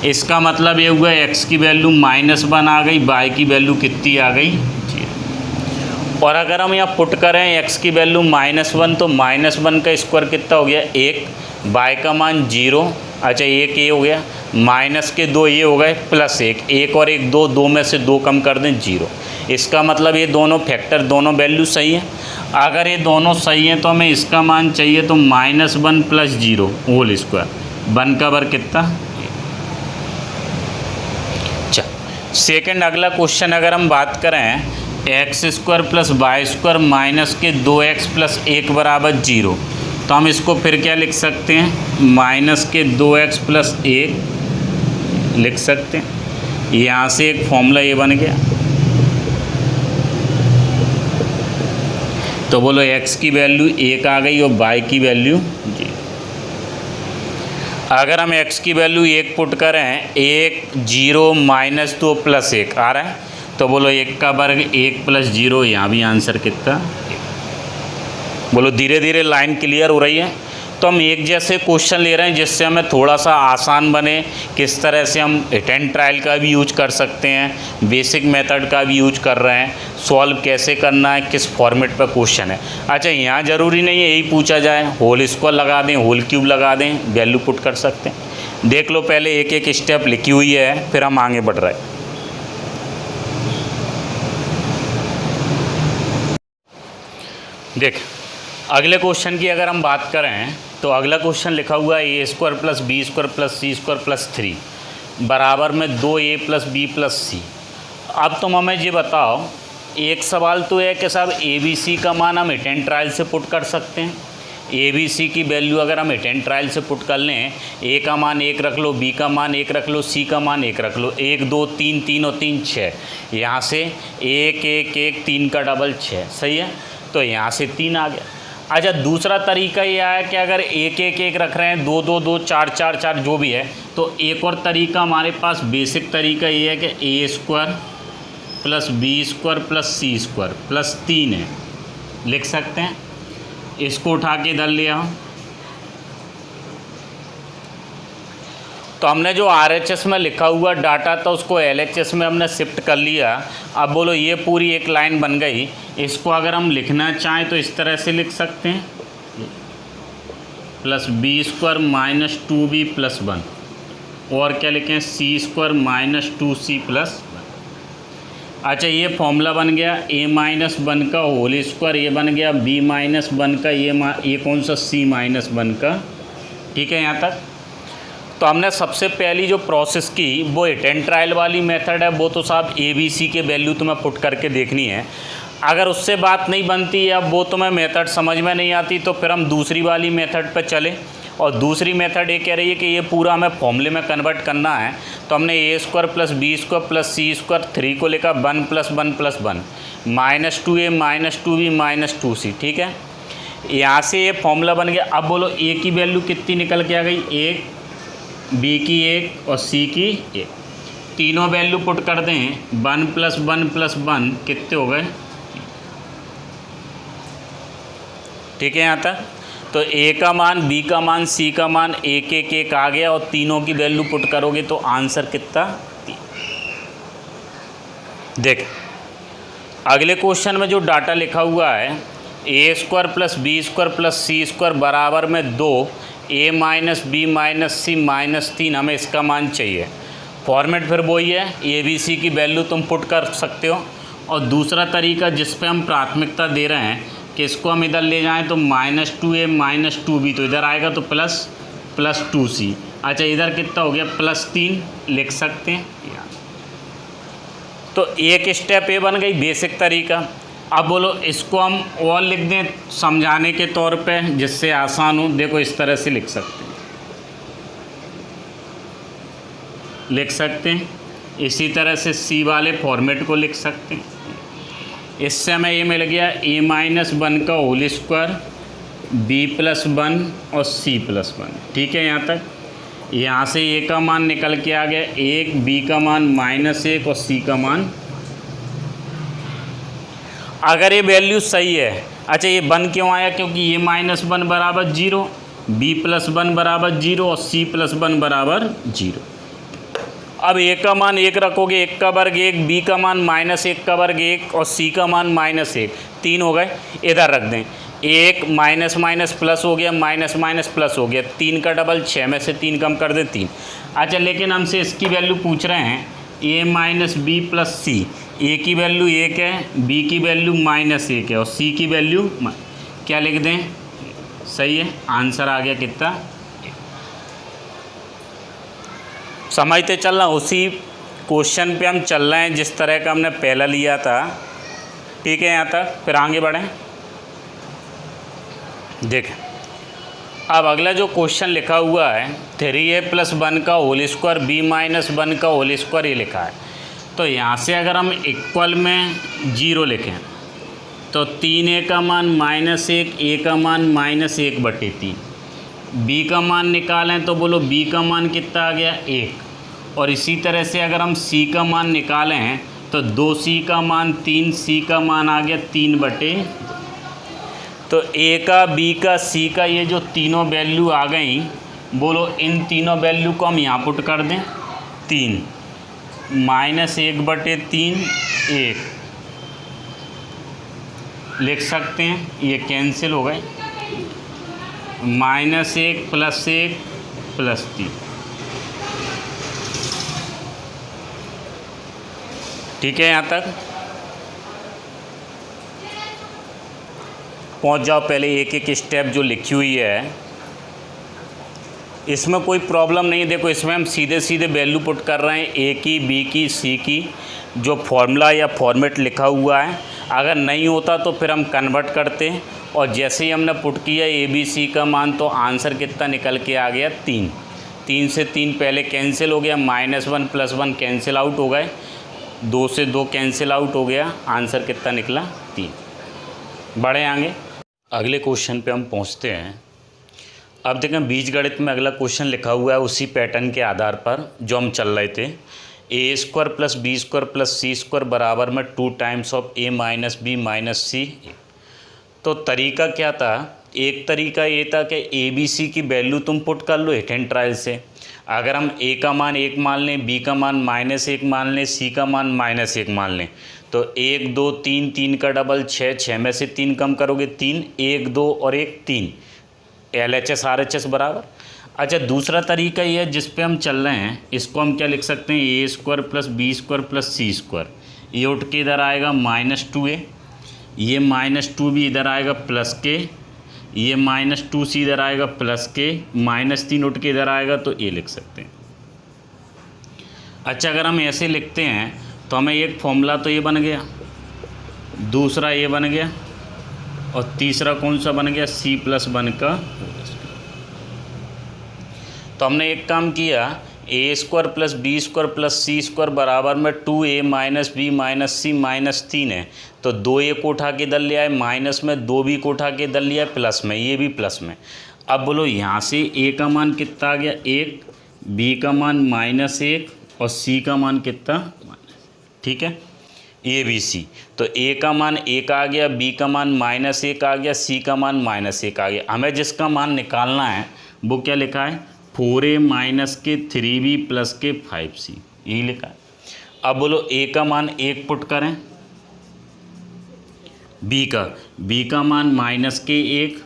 इसका मतलब ये हुआ x की वैल्यू -1 आ गई, y की वैल्यू कितनी आ गई 0। और अगर हम यहाँ पुट करें x की वैल्यू -1 तो -1 का स्क्वायर कितना हो गया 1, y का मान 0। अच्छा 1 ये हो गया, -2 ये हो गए, +1, 1 और 1 2, 2 में से 2 कम कर दें 0। इसका मतलब ये दोनों फैक्टर दोनों वैल्यू सही है। अगर ये दोनों सही हैं तो हमें इसका मान चाहिए, तो -1 + 0 होल स्क्वायर, 1 का वर्ग कितना। अच्छा सेकंड अगला क्वेश्चन अगर हम बात करें, x² + y² - 2x + 1 = 0, तो हम इसको फिर क्या लिख सकते हैं, -2x + 1 लिख सकते हैं। यहाँ से एक फॉर्मूला ये बन गया। तो बोलो x की वैल्यू 1 आ गई और y की वैल्यू 0। अगर हम x की वैल्यू 1 पुट करें, 1 0 -2 + 1 आ रहा है, तो बोलो 1 का वर्ग 1 + 0, यहाँ भी आंसर कितना। बोलो धीरे धीरे लाइन क्लियर हो रही है। तो हम एक जैसे क्वेश्चन ले रहे हैं जिससे हमें थोड़ा सा आसान बने। किस तरह से हम हिट एंड ट्रायल का भी यूज कर सकते हैं, बेसिक मेथड का भी यूज कर रहे हैं, सॉल्व कैसे करना है, किस फॉर्मेट पर क्वेश्चन है। अच्छा यहाँ ज़रूरी नहीं है यही पूछा जाए, होल स्क्वायर लगा दें, होल क्यूब लगा दें, वैल्यू पुट कर सकते हैं। देख लो पहले एक एक स्टेप लिखी हुई है, फिर हम आगे बढ़ रहे हैं। देख अगले क्वेश्चन की अगर हम बात करें तो अगला क्वेश्चन लिखा हुआ है a² + b² + c² + 3 बराबर में 2a + b + c। अब तुम हमें ये बताओ, एक सवाल तो है कि साहब ABC का मान हम हिट एंड ट्रायल से पुट कर सकते हैं। ABC की वैल्यू अगर हम हिट एंड ट्रायल से पुट कर लें, A का मान 1 रख लो, B का मान 1 रख लो, C का मान 1 रख लो, 1 2 3 3 और 3 6, यहाँ से 1 1 1 3 का डबल 6, सही है। तो यहाँ से 3 आ गया। अच्छा दूसरा तरीका ये है कि अगर 1 1 1 रख रहे हैं, 2 2 2 4 4 4 जो भी है, तो एक और तरीका हमारे पास बेसिक तरीका ये है कि a² + b² + c² + 3 है, लिख सकते हैं। इसको उठा के इधर ले आओ। तो हमने जो RHS में लिखा हुआ डाटा था उसको LHS में हमने शिफ्ट कर लिया। अब बोलो ये पूरी एक लाइन बन गई। इसको अगर हम लिखना चाहें तो इस तरह से लिख सकते हैं, +b² - 2b + 1, और क्या लिखें c² - 2c + 1। अच्छा ये फॉर्मूला बन गया a - 1 का होल स्क्वायर, ये बन गया b - 1 का, ये कौन सा c - 1 का। ठीक है यहाँ तक। तो हमने सबसे पहली जो प्रोसेस की वो हिट एंड ट्रायल वाली मेथड है, वो तो साहब ABC के वैल्यू तुम्हें पुट करके देखनी है। अगर उससे बात नहीं बनती या वो तुम्हें मेथड समझ में नहीं आती तो फिर हम दूसरी वाली मेथड पर चले। और दूसरी मेथड ये कह रही है कि ये पूरा हमें फॉर्मूले में कन्वर्ट करना है। तो हमने a² + b² + c² 3 को लेकर 1 + 1 + 1 -2a - 2b - 2c। ठीक है, यहाँ से ये फॉर्मूला बन गया। अब बोलो a की वैल्यू कितनी निकल के आ गई, 1, b की 1 और c की 1। तीनों वैल्यू पुट कर दें, 1 + 1 + 1 कितने हो गए। ठीक है यहाँ तक। तो ए का मान, बी का मान, सी का मान एक एक एक आ गया और तीनों की वैल्यू पुट करोगे तो आंसर कितना? 3। देख अगले क्वेश्चन में जो डाटा लिखा हुआ है A square plus B square plus C square बराबर में 2 A minus B minus C minus 3, हमें इसका मान चाहिए। फॉर्मेट फिर वही है, ए बी सी की वैल्यू तुम पुट कर सकते हो। और दूसरा तरीका जिस पे हम प्राथमिकता दे रहे हैं कि इसको हम इधर ले जाएं तो -2a -2b, तो इधर आएगा तो +2c। अच्छा इधर कितना हो गया? +3 लिख सकते हैं। तो एक स्टेप ये बन गई बेसिक तरीका। अब बोलो इसको हम और लिख दें समझाने के तौर पे जिससे आसान हो। देखो इस तरह से लिख सकते हैं, इसी तरह से सी वाले फॉर्मेट को लिख सकते हैं। इससे हमें ये मिल गया a-1 का होल स्क्वायर, b+1 और c+1। ठीक है, यहाँ तक। यहाँ से a का मान निकल के आ गया 1, b का मान -1 और c का मान। अगर ये वैल्यू सही है, अच्छा ये 1 क्यों आया? क्योंकि a-1 बराबर 0, b+1 बराबर 0 और c+1 बराबर 0। अब a का मान 1 रखोगे, 1 का वर्ग 1, b का मान -1 का वर्ग 1 और c का मान -1, 3 हो गए। इधर रख दें, 1 माइनस प्लस हो गया, माइनस प्लस हो गया, 3 का डबल 6 में से 3 कम कर दें 3। अच्छा लेकिन हमसे इसकी वैल्यू पूछ रहे हैं a minus B plus C. ए की वैल्यू 1 है, b की वैल्यू -1 है और c की वैल्यू क्या लिख दें? सही है, आंसर आ गया कितना? समझते चलना, उसी क्वेश्चन पे हम चल रहे हैं जिस तरह का हमने पहला लिया था। ठीक है, यहाँ तक। फिर आगे बढ़ें। देखें अब अगला जो क्वेश्चन लिखा हुआ है 3a + 1 का होल स्क्वायर b-1 का होल स्क्वायर, ये लिखा है। तो यहाँ से अगर हम इक्वल में 0 लिखें तो 3a का मान -1, a का मान -1/3। b का मान निकालें तो बोलो b का मान कितना आ गया? 1। और इसी तरह से अगर हम c का मान निकालें तो 2c का मान 3, c का मान आ गया 3/। तो a का, b का, c का ये जो तीनों वैल्यू आ गई, बोलो इन तीनों वैल्यू को हम यहाँ पुट कर दें। 3 -1/3 1 लिख सकते हैं, ये कैंसिल हो गए। -1 + 1 + 3। ठीक है, यहाँ तक पहुँच जाओ। पहले एक एक स्टेप जो लिखी हुई है इसमें कोई प्रॉब्लम नहीं है। देखो इसमें हम सीधे सीधे वैल्यू पुट कर रहे हैं, ए की, बी की, सी की, जो फॉर्मूला या फॉर्मेट लिखा हुआ है। अगर नहीं होता तो फिर हम कन्वर्ट करते हैं। और जैसे ही हमने पुट किया ए बी सी का मान तो आंसर कितना निकल के आ गया? 3। 3 से 3 पहले कैंसिल हो गया, -1 + 1 कैंसिल आउट हो गए, 2 से 2 कैंसिल आउट हो गया, आंसर कितना निकला? 3। बढ़े आगे, अगले क्वेश्चन पे हम पहुंचते हैं। अब देखें बीजगणित में अगला क्वेश्चन लिखा हुआ है उसी पैटर्न के आधार पर जो हम चल रहे थे। a² + b² + c² बराबर में 2 times of a - b - c। तो तरीका क्या था? एक तरीका ये था कि ए बी सी की वैल्यू तुम पुट कर लो हिट एंड ट्रायल से। अगर हम a का मान 1 मान लें, b का मान -1 मान लें, c का मान -1 मान लें, तो 1 2 3, 3 का डबल 6, 6 में से 3 कम करोगे 3, 1 2 और 1 3, LHS RHS बराबर। अच्छा दूसरा तरीका ये है जिस पे हम चल रहे हैं, इसको हम क्या लिख सकते हैं? a² + b² + c²। ये उठ के इधर आएगा -2a, ये -2b इधर आएगा +k, ये -2c इधर आएगा +k, -3 उठ के इधर आएगा, तो ये लिख सकते हैं। अच्छा अगर हम ऐसे लिखते हैं तो हमें एक फॉर्मूला तो ये बन गया, दूसरा ये बन गया और तीसरा कौन सा बन गया? c+1 का। तो हमने एक काम किया, a² + b² + c² बराबर में 2a - b - c -3 है, तो 2a को उठा के इधर ले आए माइनस में, 2b को उठा के इधर ले आए प्लस में, ये भी प्लस में। अब बोलो यहाँ से a का मान कितना आ गया? 1, b का मान -1 और c का मान कितना? ठीक है। ABC। तो A का मान 1 आ गया, B का मान -1 आ गया, C का मान -1 आ गया। हमें जिसका मान निकालना है वो क्या लिखा है, 4A माइनस के 3B प्लस के 5C, यही लिखा है। अब बोलो A का मान 1 पुट करें, B का मान -1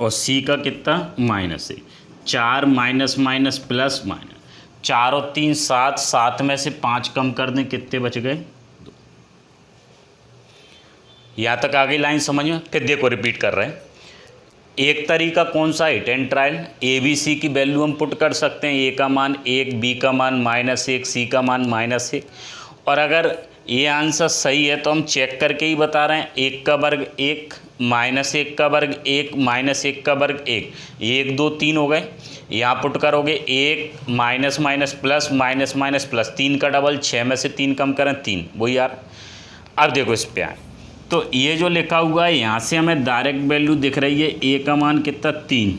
और C का कितना -1। 4 माइनस माइनस प्लस माइनस, 4 और 3 7, 7 में से 5 कम कर दें, कितने बच गए 2। यहाँ तक आगे लाइन समझ में। फिर देखो रिपीट कर रहे हैं। एक तरीका कौन सा, हिट एंड ट्रायल। ABC की वैल्यू हम पुट कर सकते हैं, A का मान 1, B का मान -1, C का मान -1। और अगर ये आंसर सही है तो हम चेक करके ही बता रहे हैं। 1 का वर्ग 1, -1 का वर्ग 1, -1 का वर्ग 1, 1 2 3 हो गए। यहाँ पुट करोगे 1 minus minus plus minus minus plus, 3 का डबल, 6 में से 3 कम करें 3, वही यार। अब देखो इस पे आए तो ये जो लिखा हुआ है यहाँ से हमें डायरेक्ट वैल्यू दिख रही है। A का मान कितना 3,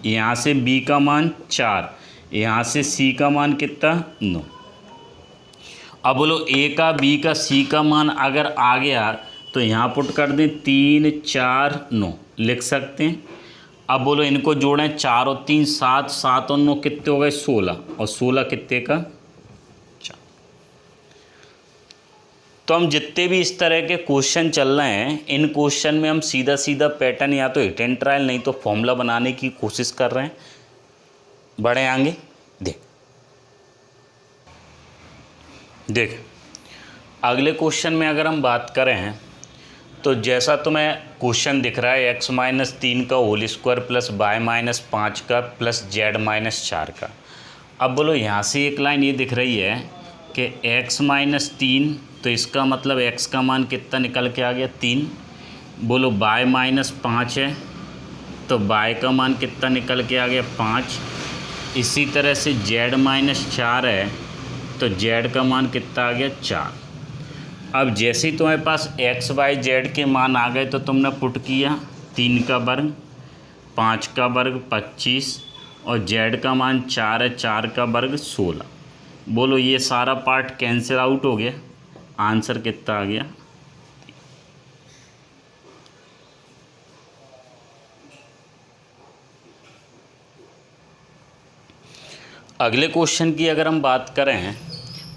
यहाँ से B का मान 4, यहाँ से C का मान कितना 9। अब बोलो A का B का C का मान अगर आ गया तो यहाँ पुट कर दें 3 4 9 लिख सकते हैं। अब बोलो इनको जोड़ें, 4 और 3 7, 7 और 9 कितने हो गए 16, और 16 कितने का 4। तो हम जितने भी इस तरह के क्वेश्चन चल रहे हैं, इन क्वेश्चन में हम सीधा सीधा पैटर्न या तो हिट एंड ट्रायल नहीं तो फॉर्मूला बनाने की कोशिश कर रहे हैं। बढ़े आगे, देख अगले क्वेश्चन में अगर हम बात करें तो जैसा तुम्हें क्वेश्चन दिख रहा है x-3 का होल स्क्वायर प्लस y-5 का प्लस z-4 का। अब बोलो यहाँ से एक लाइन ये दिख रही है कि x-3, तो इसका मतलब x का मान कितना निकल के आ गया 3। बोलो y-5 है तो y का मान कितना निकल के आ गया 5। इसी तरह से z-4 है तो z का मान कितना आ गया 4। अब जैसे ही तुम्हारे पास x y z के मान आ गए तो तुमने पुट किया 3 का वर्ग 5 का वर्ग 25 और z का मान 4 है, 4 का वर्ग 16। बोलो ये सारा पार्ट कैंसिल आउट हो गया, आंसर कितना आ गया। अगले क्वेश्चन की अगर हम बात करें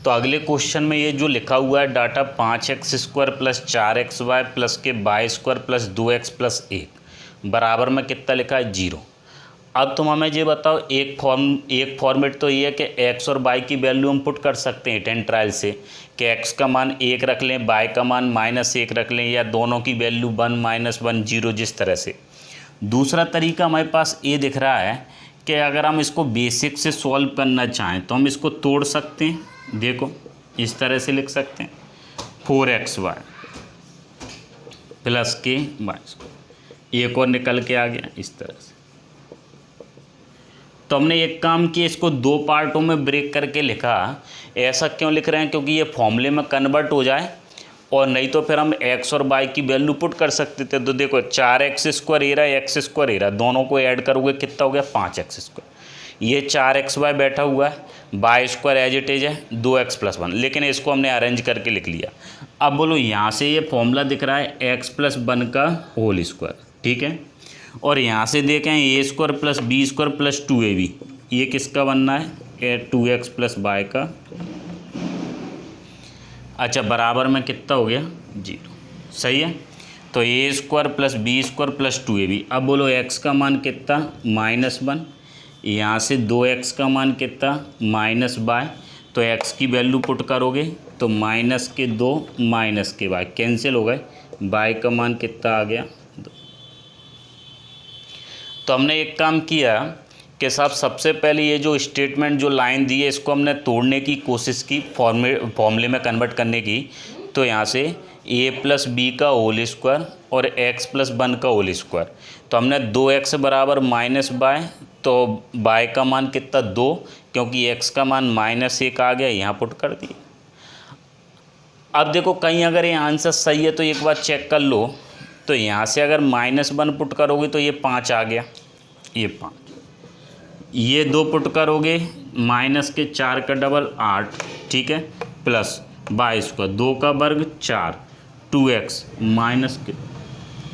तो अगले क्वेश्चन में ये जो लिखा हुआ है data 5x² plus 4xy plus के y² प्लस 2x प्लस 1 बराबर में कितना लिखा है 0। अब तुम हमें ये बताओ, एक फॉर्मेट तो ये है कि x और y की वैल्यू हम पुट कर सकते हैं हिट एंड ट्रायल से कि x का मान 1 रख लें, y का मान -1 रख लें, या दोनों की वैल्यू 1 -1 0, जिस तरह से। दूसरा तरीका हमारे पास ये दिख रहा है कि अगर हम इसको बेसिक से सॉल्व करना चाहें तो हम इसको तोड़ सकते हैं। देखो इस तरह से लिख सकते हैं 4xy प्लस के y², एक और निकल के आ गया इस तरह से। तो हमने एक काम किया, इसको 2 पार्टों में ब्रेक करके लिखा। ऐसा क्यों लिख रहे हैं, क्योंकि ये फॉर्मूले में कन्वर्ट हो जाए, और नहीं तो फिर हम x और y की वैल्यू पुट कर सकते थे। तो देखो 4x² ए रहा x² ए रहा, दोनों को ऐड करोगे कितना हो गया 5x²। ये 4xy बैठा हुआ है, y² एज इट इज है 2x + 1, लेकिन इसको हमने अरेंज करके लिख लिया। अब बोलो यहाँ से ये फॉर्मूला दिख रहा है x + 1 का होल स्क्वायर, ठीक है। और यहाँ से देखें a² + b² + 2ab, ये किसका बनना है 2x + y का। अच्छा बराबर में कितना हो गया 0, सही है। तो a² + b² + 2ab। अब बोलो x का मान कितना -1, यहाँ से 2x का मान कितना -y, तो x की वैल्यू पुट करोगे तो -2 -y कैंसिल हो गए, y का मान कितना आ गया 2। तो हमने एक काम किया कि साहब सबसे पहले ये जो स्टेटमेंट जो लाइन दी है इसको हमने तोड़ने की कोशिश की, फॉर्मूले में कन्वर्ट करने की। तो यहाँ से a + b का होल स्क्वायर और x + 1 का होल स्क्वायर, तो हमने 2x बराबर -y, तो y का मान कितना 2, क्योंकि x का मान -1 आ गया, यहाँ पुट कर दिया। अब देखो कहीं अगर ये आंसर सही है तो एक बार चेक कर लो। तो यहाँ से अगर -1 पुट करोगे तो ये 5 आ गया, ये 5, ये 2 पुट करोगे -4 का डबल 8, ठीक है, प्लस वाई स्क्वायर, 2 का वर्ग 4, 2x माइनस के,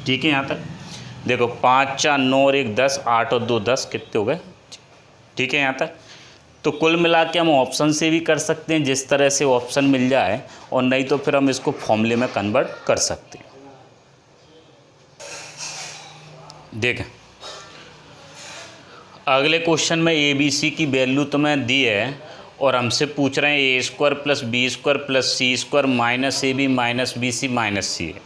ठीक है। यहाँ तक देखो 5 4 9 और 1 10, 8 और 2 10, कितने हो गए, ठीक है यहाँ तक। तो कुल मिला के हम ऑप्शन से भी कर सकते हैं जिस तरह से ऑप्शन मिल जाए, और नहीं तो फिर हम इसको फॉर्मूले में कन्वर्ट कर सकते हैं। देखें अगले क्वेश्चन में ए बी सी की वैल्यू तुम्हें दी है और हमसे पूछ रहे हैं A square plus B square plus C square minus A B minus B C minus C है।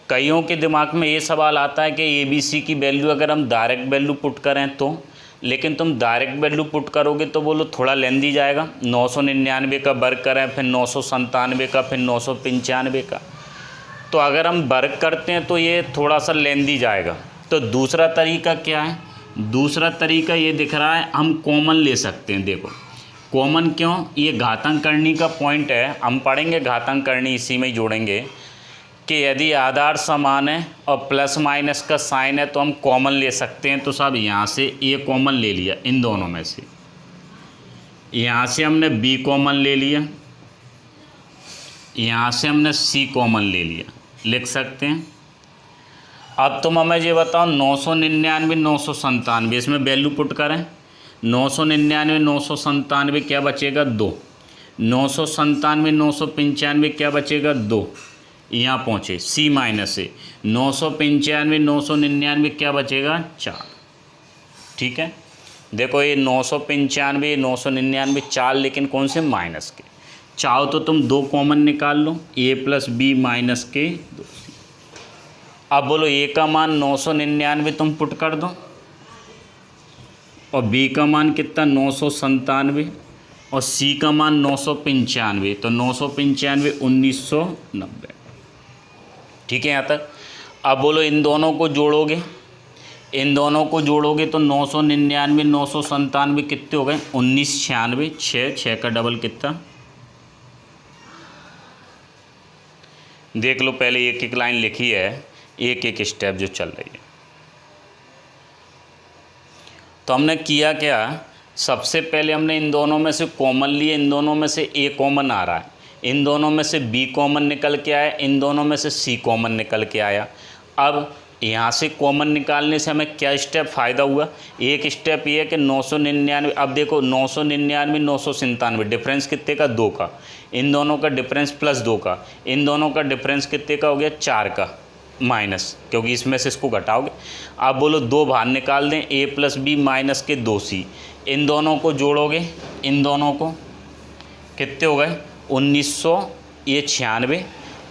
कईयों के दिमाग में ये सवाल आता है कि ए बी सी की वैल्यू अगर हम डायरेक्ट वैल्यू पुट करें तो, लेकिन तुम डायरेक्ट वैल्यू पुट करोगे तो बोलो थोड़ा लेंदी जाएगा। 999 का वर्ग करें, फिर 997 का, फिर 995 का, तो अगर हम वर्ग करते हैं तो ये थोड़ा सा लेंदी जाएगा। तो दूसरा तरीका क्या है, दूसरा तरीका ये दिख रहा है, हम कॉमन ले सकते हैं। देखो कॉमन क्यों, ये घातांक करनी का पॉइंट है, हम पढ़ेंगे घातांक करनी, इसी में ही जोड़ेंगे कि यदि आधार समान है और प्लस माइनस का साइन है तो हम कॉमन ले सकते हैं। तो साहब यहाँ से ए कॉमन ले लिया इन दोनों में से, यहाँ से हमने बी कॉमन ले लिया, यहाँ से हमने सी कॉमन ले लिया, लिख सकते हैं। अब तुम हमें ये बताओ 999 997, इसमें वैल्यू पुट करें, 999 997 क्या बचेगा 2, 997 995 क्या बचेगा 2, यहाँ पहुँचे सी माइनस ए, 995 999 क्या बचेगा 4, ठीक है। देखो ये 995 999 4, लेकिन कौन से माइनस के, चाहो तो तुम 2 कॉमन निकाल लो, ए प्लस बी माइनस के 2। अब बोलो ए का मान 999 तुम पुट कर दो और बी का मान कितना 997 और सी का मान 995, तो 995 1990, ठीक है यहाँ तक। अब बोलो इन दोनों को जोड़ोगे, इन दोनों को जोड़ोगे तो 999 997 कितने हो गए 1996, 6 का डबल कितना, देख लो पहले एक एक लाइन लिखी है, एक एक स्टेप जो चल रही है। तो हमने किया क्या, सबसे पहले हमने इन दोनों में से कॉमन लिए, इन दोनों में से ए कॉमन आ रहा है, इन दोनों में से बी कॉमन निकल के आया, इन दोनों में से सी कॉमन निकल के आया। अब यहाँ से कॉमन निकालने से हमें क्या स्टेप फ़ायदा हुआ, एक स्टेप ये है कि 999, अब देखो 999 997 डिफरेंस कितने का 2 का, इन दोनों का डिफरेंस प्लस 2 का, इन दोनों का डिफरेंस कितने का हो गया 4 का माइनस, क्योंकि इसमें से इसको घटाओगे। आप बोलो 2 बाहर निकाल दें, ए प्लस बी माइनस के 2c, इन दोनों को जोड़ोगे, इन दोनों को कितने हो गए 1996।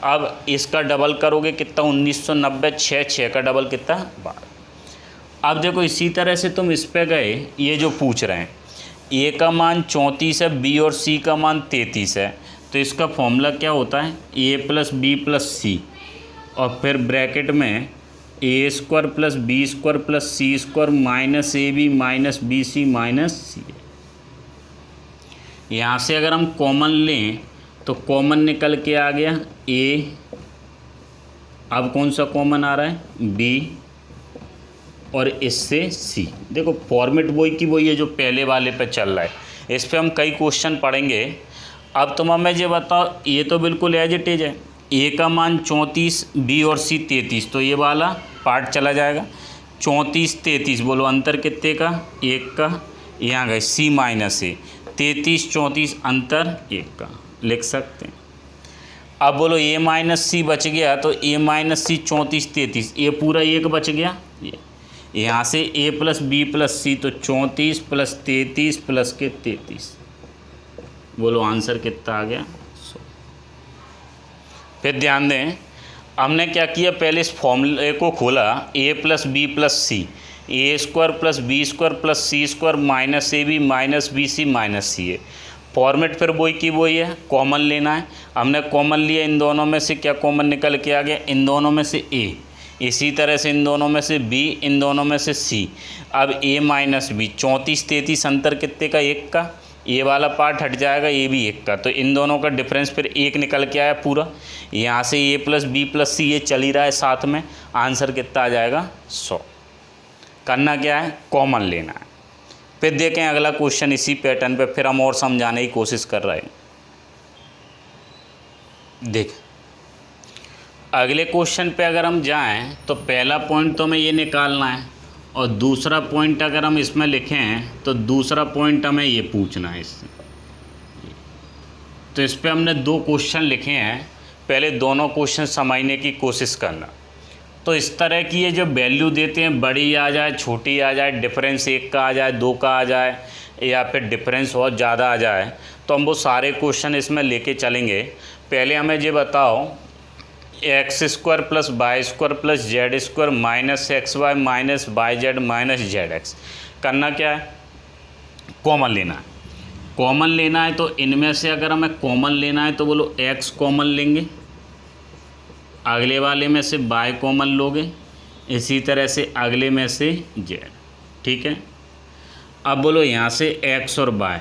अब इसका डबल करोगे कितना 1990, 6 का डबल कितना 12। अब देखो इसी तरह से तुम इस पे गए, ये जो पूछ रहे हैं ए का मान 34 है, बी और सी का मान 33 है, तो इसका फॉर्मूला क्या होता है A plus B plus C और फिर ब्रैकेट में A square plus B square plus C square minus A B minus B C minus C. यहाँ से अगर हम कॉमन लें तो कॉमन निकल के आ गया ए, अब कौन सा कॉमन आ रहा है बी और इससे सी। देखो फॉर्मेट वही की वही है जो पहले वाले पे चल रहा है, इस पे हम कई क्वेश्चन पढ़ेंगे। अब तुम हमें ये बताओ, ये तो बिल्कुल एज इट इज है, ए का मान 34, बी और सी 33, तो ये वाला पार्ट चला जाएगा। 34 33 बोलो अंतर कितने का 1 का, यहाँ गए सी माइनस ए, 33 34 अंतर 1 का, लिख सकते हैं। अब बोलो ए माइनस सी बच गया, तो ए माइनस सी 34 33, ये पूरा 1 बच गया, ये यहाँ से ए प्लस बी प्लस सी, तो 34 प्लस 33 प्लस के 33, बोलो आंसर कितना आ गया 100। फिर ध्यान दें, हमने क्या किया, पहले इस फॉर्मूले को खोला, A plus B plus C, A square plus B square plus C square minus A B minus B C minus C है। फॉर्मेट फिर वही की वही है, कॉमन लेना है। हमने कॉमन लिया, इन दोनों में से क्या कॉमन निकल के आ गया, इन दोनों में से ए, इसी तरह से इन दोनों में से बी, इन दोनों में से सी। अब ए माइनस बी, 34 33 अंतर कितने का 1 का, ये वाला पार्ट हट जाएगा, ये भी 1 का, तो इन दोनों का डिफरेंस फिर 1 निकल के आया पूरा। यहाँ से ए प्लस बी प्लस सी ये चल ही रहा है साथ में, आंसर कितना आ जाएगा 100। करना क्या है, कॉमन लेना है। फिर देखें अगला क्वेश्चन इसी पैटर्न पे, फिर हम और समझाने की कोशिश कर रहे हैं। देख अगले क्वेश्चन पे अगर हम जाएं तो पहला पॉइंट तो हमें ये निकालना है और दूसरा पॉइंट अगर हम इसमें लिखें तो दूसरा पॉइंट हमें ये पूछना है इससे। तो इस पे हमने 2 क्वेश्चन लिखे हैं, पहले दोनों क्वेश्चन समझने की कोशिश करना। तो इस तरह की ये जो वैल्यू देते हैं, बड़ी आ जाए छोटी आ जाए, डिफरेंस 1 का आ जाए 2 का आ जाए या फिर डिफरेंस बहुत ज़्यादा आ जाए, तो हम वो सारे क्वेश्चन इसमें लेके चलेंगे। पहले हमें ये बताओ x² + y² + z² minus XY minus YZ minus ZX करना क्या है? कॉमन लेना है। कॉमन लेना है तो इनमें से अगर हमें कॉमन लेना है तो बोलो x कॉमन लेंगे, अगले वाले में से y कॉमन लोगे, इसी तरह से अगले में से z। ठीक है, अब बोलो यहाँ से x और y,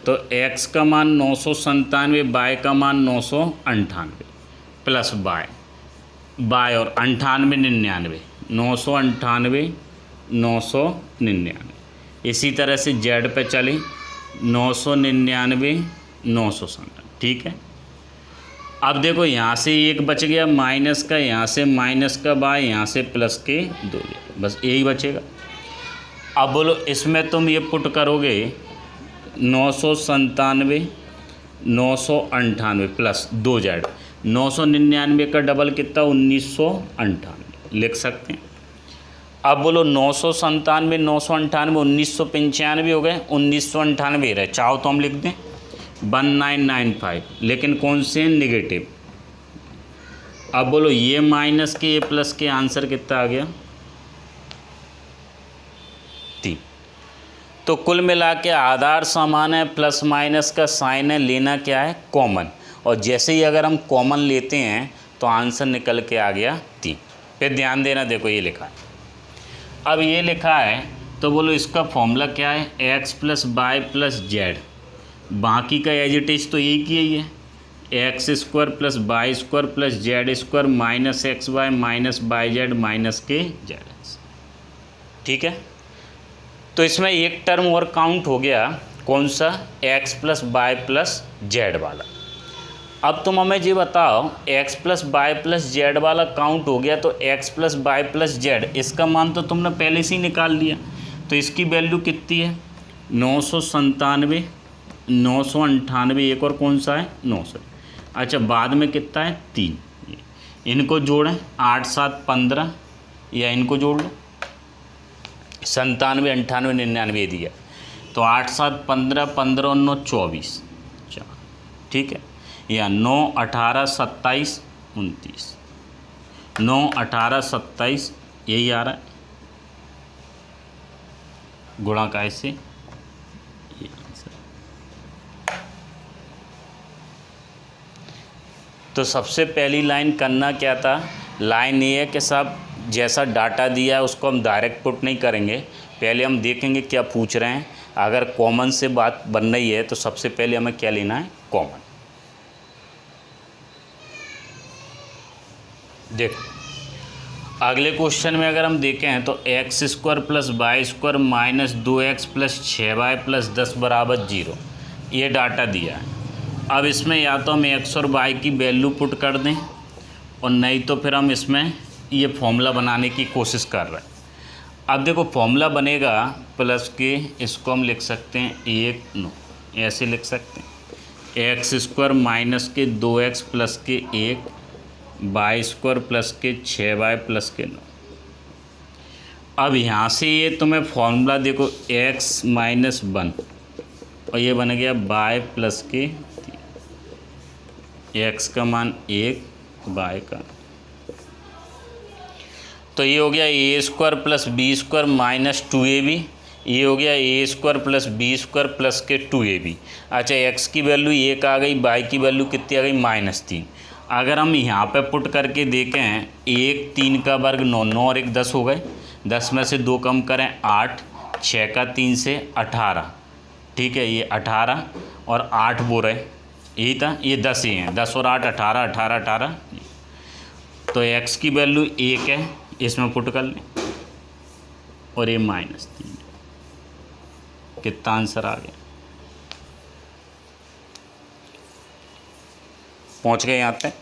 तो x का मान 997, y का मान 998 प्लस y और 98 99 999। इसी तरह से z पे चले 999 997। ठीक है, अब देखो यहाँ से 1 बच गया माइनस का, यहाँ से माइनस का y, यहाँ से प्लस के 2, बस यही बचेगा। अब बोलो इसमें तुम ये पुट करोगे 997 998 प्लस 2z, 999 का डबल कितना 1998 लिख सकते हैं। अब बोलो 997 998 1995 हो गए, 1998 रहे, चाहो तो हम लिख दें 1995, लेकिन कौन से नेगेटिव। अब बोलो ये माइनस के ये प्लस के आंसर कितना आ गया 3। तो कुल मिला के आधार समान है, प्लस माइनस का साइन है, लेना क्या है कॉमन, और जैसे ही अगर हम कॉमन लेते हैं तो आंसर निकल के आ गया 3। फिर ध्यान देना, देखो ये लिखा है, अब ये लिखा है तो बोलो इसका फॉर्मूला क्या है x + y + z। बाकी का एज इट इज तो यही की ही है, x² + y² + z² minus XY minus YZ minus के ZX। ठीक है, तो इसमें एक टर्म और काउंट हो गया, कौन सा x + y + z वाला। अब तुम हमें ये बताओ x + y + z वाला काउंट हो गया, तो x + y + z इसका मान तो तुमने पहले से ही निकाल लिया, तो इसकी वैल्यू कितनी है 997 998, एक और कौन सा है 900। अच्छा, बाद में कितना है 3, इनको जोड़ें 8 7 15, या इनको जोड़ लो 97 98 99 दिया, तो 8 7 15 15 9 24। ठीक है, या 9 18 27 29, 9 18 27 यही आ रहा है, गुणा का ऐसे ये आंसर। तो सबसे पहली लाइन करना क्या था, लाइन ये है कि साहब जैसा डाटा दिया है उसको हम डायरेक्ट पुट नहीं करेंगे, पहले हम देखेंगे क्या पूछ रहे हैं। अगर कॉमन से बात बन रही है तो सबसे पहले हमें क्या लेना है कॉमन। देखो अगले क्वेश्चन में अगर हम देखें तो x² + y² minus 2x + 6y + 10 = 0, ये डाटा दिया है। अब इसमें या तो हम x और y की वैल्यू पुट कर दें, और नहीं तो फिर हम इसमें ये फॉर्मूला बनाने की कोशिश कर रहे हैं। अब देखो फॉर्मूला बनेगा प्लस के, इसको हम लिख सकते हैं 1 9, ऐसे लिख सकते हैं x² माइनस के 2x प्लस के 1 y² प्लस के 6y प्लस के 9। अब यहाँ से ये तुम्हें फॉर्मूला देखो x - 1 और ये बन गया y प्लस के 3, x का मान 1 y का, तो ये हो गया a² + b² माइनस 2ab, ये हो गया a² + b² प्लस के 2ab। अच्छा, x की वैल्यू 1 आ गई, y की वैल्यू कितनी आ गई -3। अगर हम यहाँ पे पुट करके देखें 1 3 का वर्ग 9, 9 और 1 10 हो गए, 10 में से 2 कम करें 8, 6 का 3 से 18। ठीक है, ये 18 और 8 वो रहे, यही था, ये 10 ही हैं, 10 और 8 18 18 18। तो x की वैल्यू 1 है, इसमें पुट कर लें, और ये -3, कितना आंसर आ गया पहुंच गए यहाँ पे।